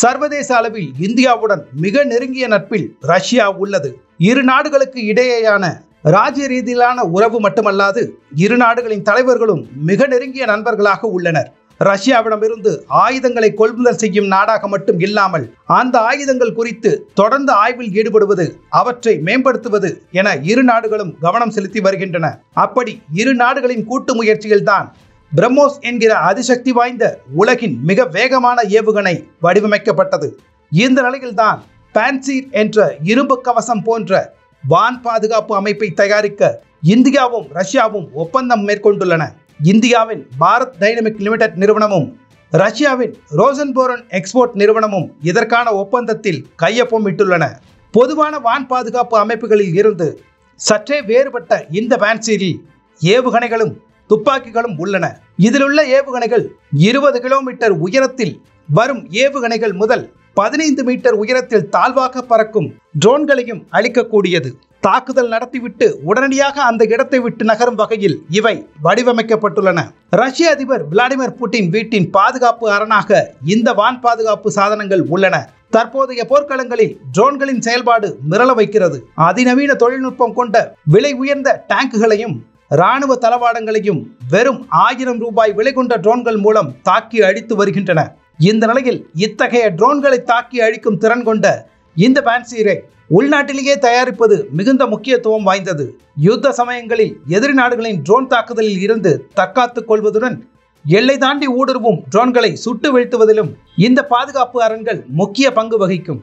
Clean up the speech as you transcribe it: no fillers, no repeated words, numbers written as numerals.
சர்வதேச அளவில் இந்தியாவுடன் மிக நெருங்கிய நட்பில் ரஷ்யா உள்ளது. இரு நாடுகளுக்கு இடையேயான ராஜ்ய ரீதியிலான உறவு மட்டுமல்லாது இரு நாடுகளின் தலைவர்களும் மிக நெருங்கிய நண்பர்களாக உள்ளனர். ரஷ்யாவிடமிருந்து ஆயுதங்களை கொள்முதல் செய்யும் நாடாக மட்டும் இல்லாமல் அந்த ஆயுதங்கள் குறித்து தொடர்ந்து ஆய்வில் ஈடுபடுவது, அவற்றை மேம்படுத்துவது என இரு நாடுகளும் கவனம் செலுத்தி வருகின்றன. அப்படி இரு நாடுகளின் கூட்டு முயற்சியில்தான் பிரம்மோஸ் என்கிற அதிசக்தி வாய்ந்த உலகின் மிக வேகமான ஏவுகணை வடிவமைக்கப்பட்டது. இந்த நிலையில்தான் பான்சீர் என்ற இரும்பு கவசம் போன்ற வான் பாதுகாப்பு அமைப்பை தயாரிக்க இந்தியாவும் ரஷ்யாவும் ஒப்பந்தம் மேற்கொண்டுள்ளன. இந்தியாவின் பாரத் டைனமிக் லிமிடெட் நிறுவனமும் ரஷ்யாவின் ரோசன்போரன் எக்ஸ்போர்ட் நிறுவனமும் இதற்கான ஒப்பந்தத்தில் கையொப்பமிட்டுள்ளன. பொதுவான வான் பாதுகாப்பு அமைப்புகளில் இருந்து சற்றே வேறுபட்ட இந்த பான்சீரில் ஏவுகணைகளும் துப்பாக்கிகளும் உள்ளன. இதிலுள்ள ஏவுகணைகள் 20 கிலோமீட்டர் உயரத்தில் வரும் ஏவுகணைகள் முதல் 15 மீட்டர் உயரத்தில் தாழ்வாக பறக்கும் ட்ரோன்களையும் அளிக்கக்கூடியது. தாக்குதல் நடத்திவிட்டு உடனடியாக அந்த இடத்தை விட்டு நகரும் வகையில் இவை வடிவமைக்கப்பட்டுள்ளன. ரஷ்ய அதிபர் விளாடிமிர் புட்டின் வீட்டின் பாதுகாப்பு அரணாக இந்த வான் பாதுகாப்பு சாதனங்கள் உள்ளன. தற்போதைய போர்க்களங்களில் ட்ரோன்களின் செயல்பாடு மிரள வைக்கிறது. அதிநவீன தொழில்நுட்பம் கொண்ட விலை உயர்ந்த டேங்குகளையும் இராணுவ தளவாடங்களையும் வெறும் 1000 ரூபாய் விலை கொண்ட ட்ரோன்கள் மூலம் தாக்கி அழித்து வருகின்றன. இந்த நிலையில் இத்தகைய ட்ரோன்களை தாக்கி அழிக்கும் திறன் கொண்ட இந்த பான்சீரை உள்நாட்டிலேயே தயாரிப்பது மிகுந்த முக்கியத்துவம் வாய்ந்தது. யுத்த சமயங்களில் எதிரி நாடுகளின் ட்ரோன் தாக்குதலில் இருந்து தற்காத்துக் கொள்வதுடன் எல்லை தாண்டி ஊடுருவும் ட்ரோன்களை சுட்டு வீழ்த்துவதிலும் இந்த பாதுகாப்பு அரண்கள் முக்கிய பங்கு வகிக்கும்.